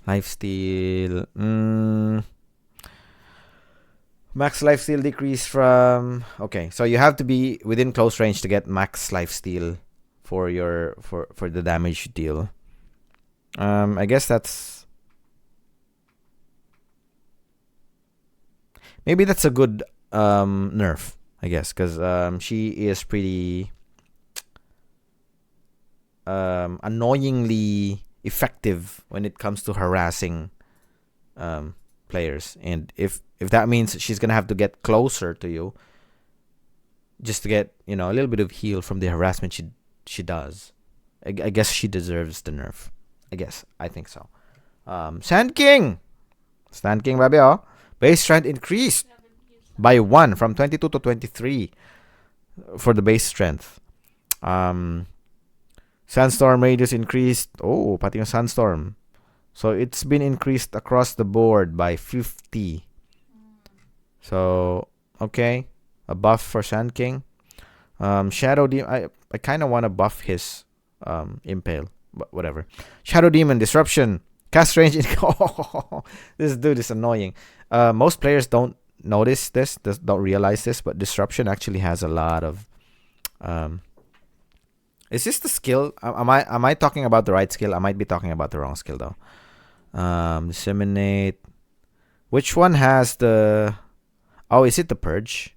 Lifesteal... Max lifesteal decreased from... Okay, so you have to be within close range to get max lifesteal for your for the damage you deal. I guess that's... Maybe that's a good nerf, I guess, because she is pretty annoyingly effective when it comes to harassing players. And if that means she's gonna have to get closer to you just to get, a little bit of heal from the harassment she does, I guess she deserves the nerf. I think so. Sand King, baby, oh. Base strength increased by 1 from 22 to 23 for the base strength. Sandstorm radius increased. Oh, pati yung Sandstorm. So it's been increased across the board by 50. So, okay. A buff for Sand King. Shadow Demon. I kind of want to buff his Impale. But whatever. Shadow Demon Disruption. Cast range. This dude is annoying. Most players don't notice this, don't realize this, but Disruption actually has a lot of... is this the skill? Am I talking about the right skill? I might be talking about the wrong skill though. Disseminate. Which one has the... Oh, is it the Purge?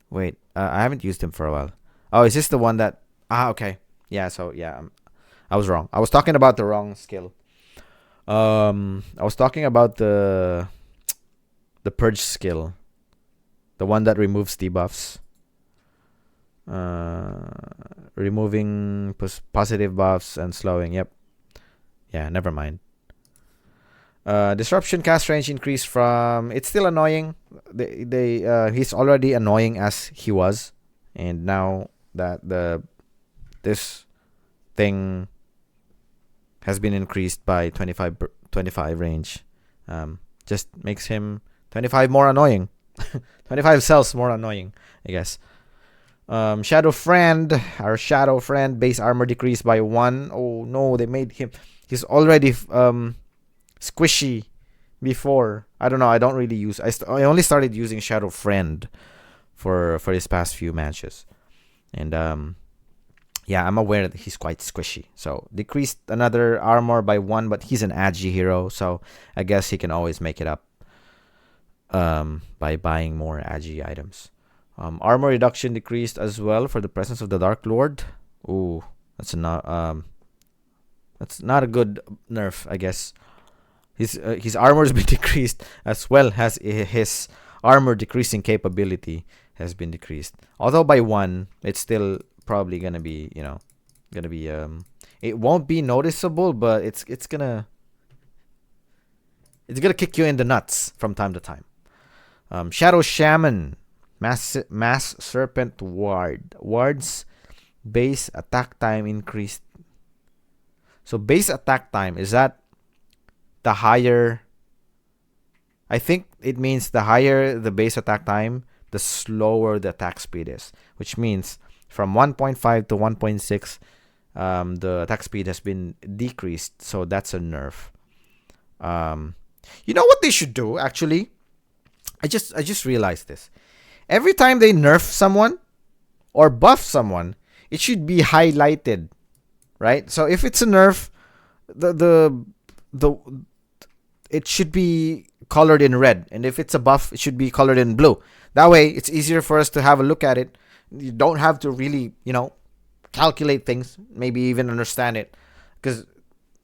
Wait, I haven't used him for a while. Oh, is this the one that... okay. Yeah, so yeah, I was wrong. I was talking about the wrong skill. I was talking about the Purge skill. The one that removes debuffs. Removing positive buffs and slowing. Yep. Yeah, never mind. Disruption cast range increased from... It's still annoying. He's already annoying as he was. And now that this thing has been increased by 25 range, just makes him 25 more annoying. 25 cells more annoying, I guess. Shadow Friend, our Shadow Friend, base armor decreased by 1. Oh no, they made him... He's already squishy before. I don't know, I don't really use... I only started using Shadow Friend for his past few matches. And yeah, I'm aware that he's quite squishy. So decreased another armor by 1, but he's an agi hero, so I guess he can always make it up by buying more agi items. Armor reduction decreased as well for the presence of the Dark Lord. Ooh, that's not a good nerf, I guess. His armor has been decreased, as well as his armor decreasing capability has been decreased. Although by 1, it's still probably gonna be, it won't be noticeable, but it's gonna kick you in the nuts from time to time. Shadow Shaman, Mass Serpent Wards base attack time increased. So base attack time, is that the higher? I think it means the higher the base attack time, the slower the attack speed is. Which means from 1.5 to 1.6, the attack speed has been decreased. So that's a nerf. You know what they should do, actually? I just realized this. Every time they nerf someone or buff someone, it should be highlighted, right? So if it's a nerf, the it should be colored in red, and if it's a buff, it should be colored in blue. That way, it's easier for us to have a look at it. You don't have to really, calculate things, maybe even understand it, because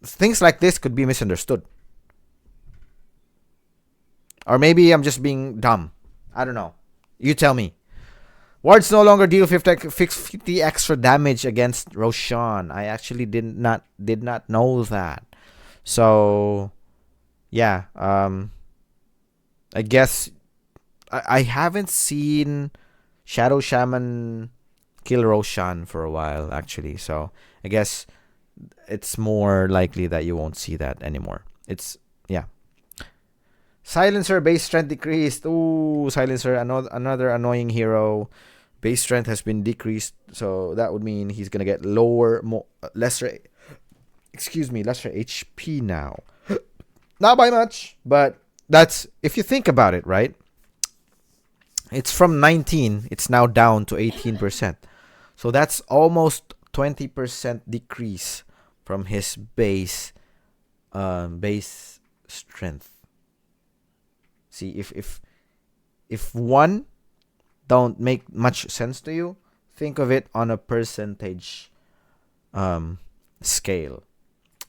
things like this could be misunderstood. Or maybe I'm just being dumb. I don't know. You tell me. Wards no longer deal 50 extra damage against Roshan. I actually did not know that. So yeah, I guess I haven't seen Shadow Shaman kill Roshan for a while, actually. So I guess it's more likely that you won't see that anymore. Yeah. Silencer base strength decreased. Ooh, Silencer, another annoying hero. Base strength has been decreased, so that would mean he's gonna get lesser HP now. Not by much, but that's, if you think about it, right? It's from 19, it's now down to 18%. So that's almost 20% decrease from his base strength. See, if one don't make much sense to you, think of it on a percentage scale.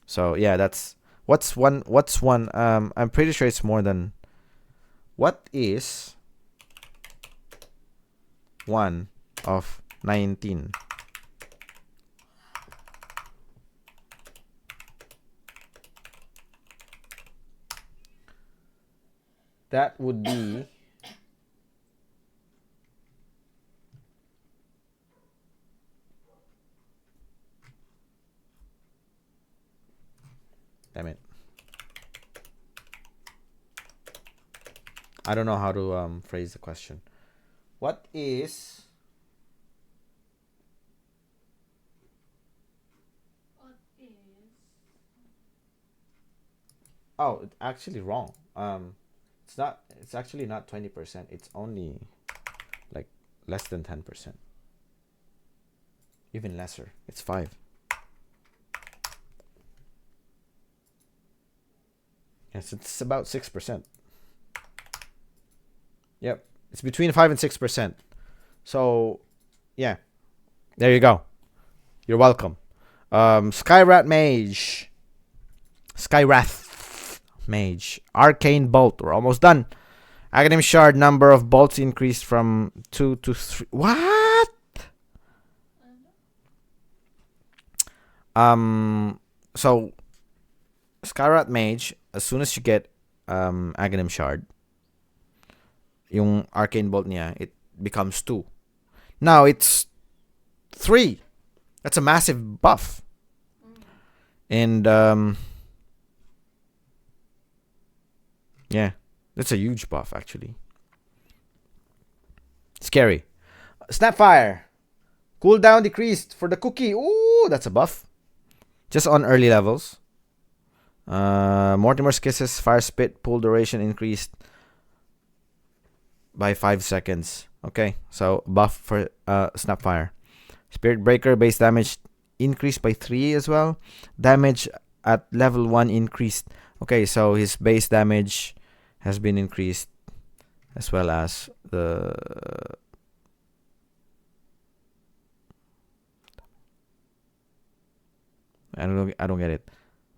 So yeah, that's what's one. I'm pretty sure it's more than. What is 1 of 19? That would be damn it. I don't know how to phrase the question. What is Oh, it's actually wrong. It's actually not 20%. It's only like less than 10%. Even lesser. It's 5. Yes, it's about 6%. Yep. It's between 5 and 6%. So, yeah. There you go. You're welcome. Skyrath Mage. Arcane Bolt. We're almost done. Aghanim Shard, number of bolts increased from 2 to 3. What? So Skyrath Mage, as soon as you get Aghanim Shard, yung Arcane Bolt niya, it becomes 2. Now it's 3. That's a massive buff. And yeah, that's a huge buff, actually. Scary. Snapfire. Cooldown decreased for the cookie. Ooh, that's a buff. Just on early levels. Mortimer's Kisses, Fire Spit, pull duration increased by 5 seconds. Okay, so buff for Snapfire. Spirit Breaker, base damage increased by 3 as well. Damage at level 1 increased. Okay, so his base damage has been increased, as well as the I don't get it.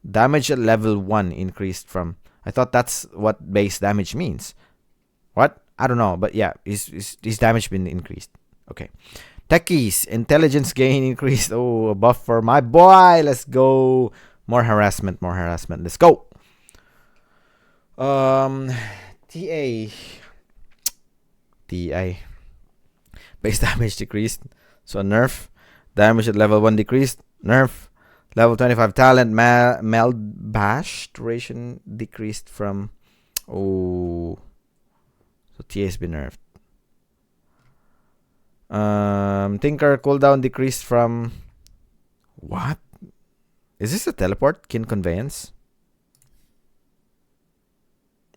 Damage at level 1 increased from... I thought that's what base damage means. What? I don't know, but yeah, his damage been increased. Okay. Techies, intelligence gain increased. Oh, a buff for my boy. Let's go. More harassment. Let's go. TA. Base damage decreased. So nerf. Damage at level 1 decreased. Nerf. Level 25 talent. Meld bash duration decreased from... Oh. So TA's been nerfed. Tinker cooldown decreased from... What? Is this a teleport? Kin conveyance?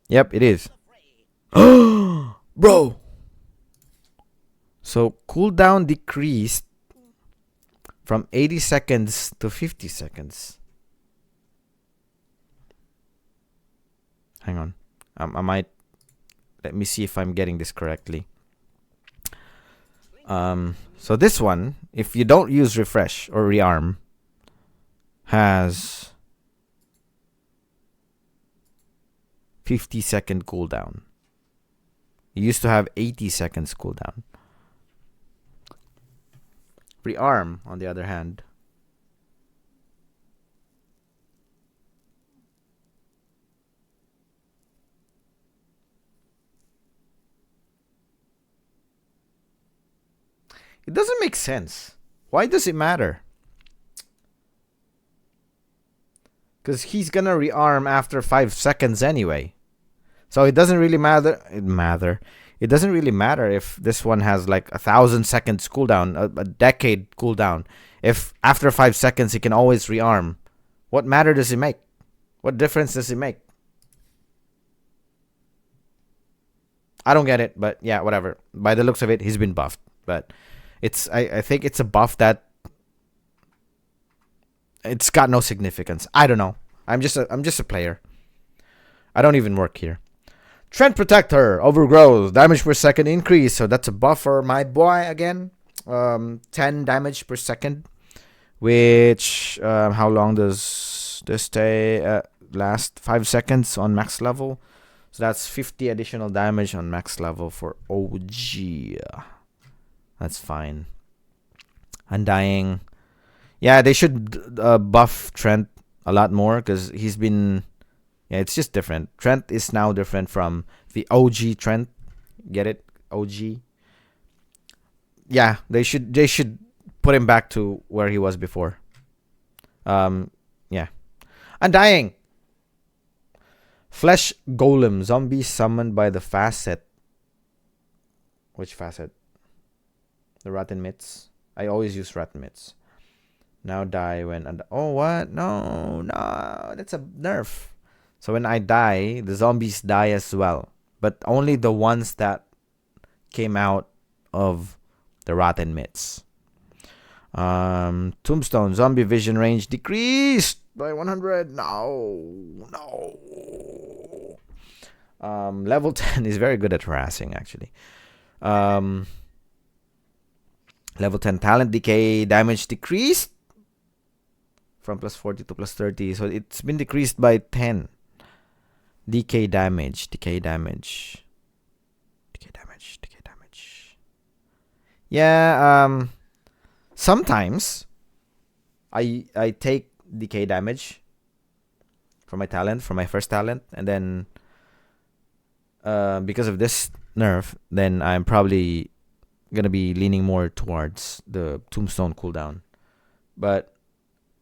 Yep, it is. Bro! So cooldown decreased from 80 seconds to 50 seconds. Hang on. I might... Let me see if I'm getting this correctly. So this one, if you don't use refresh or rearm, has 50-second cooldown. It used to have 80 seconds cooldown. Rearm, on the other hand, it doesn't make sense. Why does it matter? Because he's gonna rearm after 5 seconds anyway. So it doesn't really matter. It doesn't really matter if this one has like 1,000 seconds cooldown, a decade cooldown. If after 5 seconds he can always rearm, what matter does it make? What difference does it make? I don't get it, but yeah, whatever. By the looks of it, he's been buffed. But it's I think it's a buff that it's got no significance. I don't know. I'm just a player. I don't even work here. Trend Protector, Overgrowth, damage per second increase. So that's a buff for my boy again. 10 damage per second. Which, how long does this stay? Last 5 seconds on max level. So that's 50 additional damage on max level for OG. That's fine. Undying. Yeah, they should buff Trent a lot more because he's been... Yeah, it's just different. Trent is now different from the OG Trent. Get it? OG. Yeah, they should put him back to where he was before. Yeah. Undying. Flesh Golem. Zombie summoned by the facet. Which facet? The Rotten Mitts. I always use Rotten Mitts. Now die when... Oh, what? No. That's a nerf. So when I die, the zombies die as well. But only the ones that came out of the Rotten Mitts. Tombstone. Zombie vision range decreased by 100. No. Level 10 is very good at harassing, actually. Level 10 talent decay. Damage decreased from plus 40 to plus 30. So it's been decreased by 10. Decay damage. Yeah, sometimes I take decay damage from my talent, from my first talent, and then because of this nerf, then I'm probably gonna be leaning more towards the Tombstone cooldown. But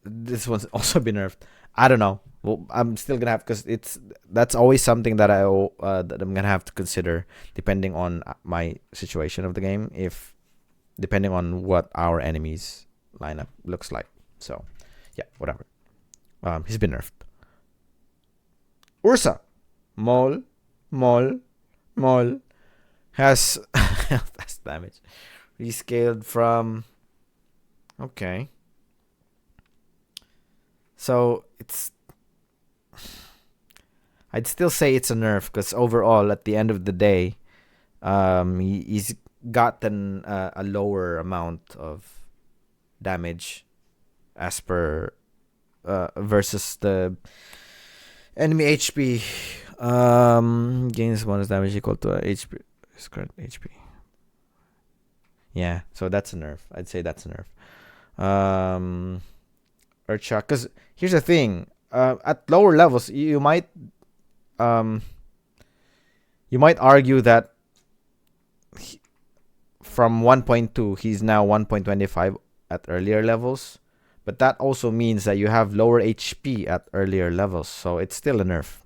this one's also been nerfed. I don't know. Well, I'm still gonna have, because that's always something that that I'm gonna have to consider depending on my situation of the game, depending on what our enemies lineup looks like. So yeah, whatever. He's been nerfed. Ursa, Mol has that's damage rescaled from. Okay. So it's... I'd still say it's a nerf because overall, at the end of the day, he's gotten a lower amount of damage as per versus the enemy HP. Gains bonus damage equal to HP. Current HP. Yeah, so that's a nerf. I'd say that's a nerf. Earthshock. Because here's the thing. At lower levels, you might argue that from 1.2, he's now 1.25 at earlier levels. But that also means that you have lower HP at earlier levels. So it's still a nerf.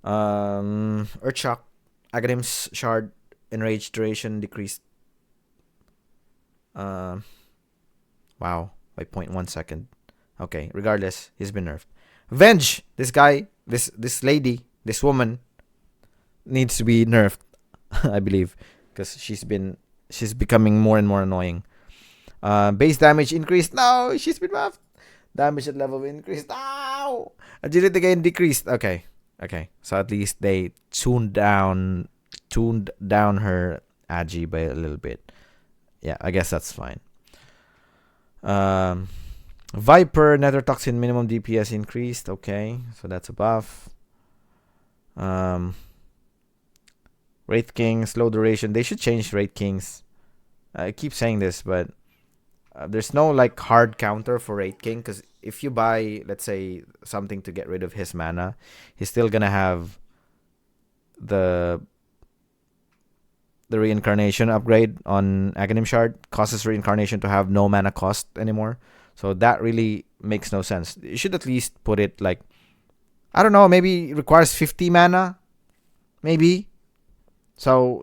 Earthshock. Aghanim's Shard. Enraged duration decreased. Wow. By 0.1 second. Okay, regardless, he's been nerfed. Venge! This guy, this lady, this woman needs to be nerfed, I believe. Because she's becoming more and more annoying. Base damage increased. No, she's been buffed. Damage at level increased. No! Agility gain decreased. Okay. So at least they tuned down her agi by a little bit. Yeah, I guess that's fine. Viper, Nether Toxin minimum DPS increased. Okay, so that's a buff. Wraith King, slow duration. They should change Wraith Kings. I keep saying this, but there's no like hard counter for Wraith King, because if you buy, let's say, something to get rid of his mana, he's still gonna have the reincarnation upgrade on Aghanim Shard. Causes reincarnation to have no mana cost anymore. So that really makes no sense. You should at least put it like, I don't know, maybe it requires 50 mana. Maybe. So,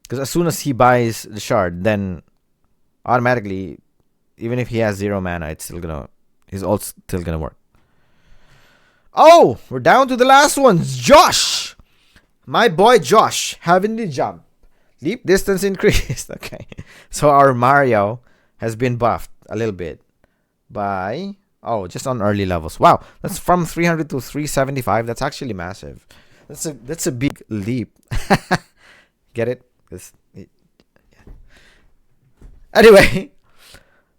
because as soon as he buys the shard, then automatically, even if he has 0 mana, his ult's still gonna work. Oh, we're down to the last ones. Josh! My boy Josh having the jump. Leap distance increased. Okay. So our Mario has been buffed a little bit by... just on early levels. Wow. That's from 300 to 375. That's actually massive. That's a big leap. Get it? Anyway.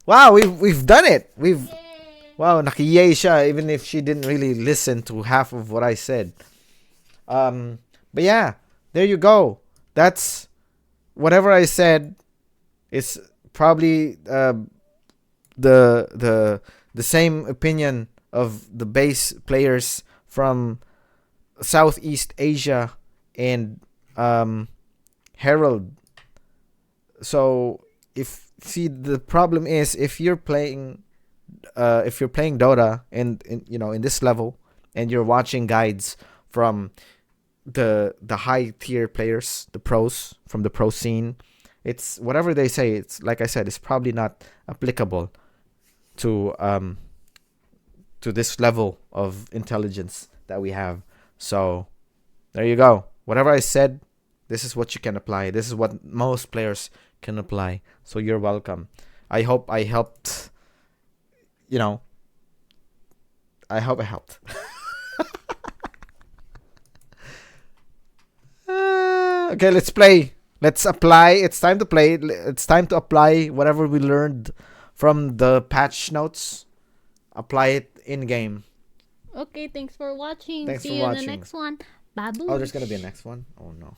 Wow, we've done it. Wow, nakiyay siya even if she didn't really listen to half of what I said. But yeah, there you go. That's whatever I said is probably the same opinion of the base players from Southeast Asia and Herald. So the problem is if you're playing Dota and in this level and you're watching guides from the high tier players, the pros from the pro scene, it's whatever they say, it's like I said, it's probably not applicable to this level of intelligence that we have. So there you go. Whatever I said, this is what you can apply. This is what most players can apply. So you're welcome. I hope I helped. I hope I helped. Okay, let's play. Let's apply. It's time to play. It's time to apply whatever we learned from the patch notes. Apply it in game. Okay, thanks for watching. Thanks See for you watching. in the next one. Bye. Oh, there's gonna be a next one? Oh no.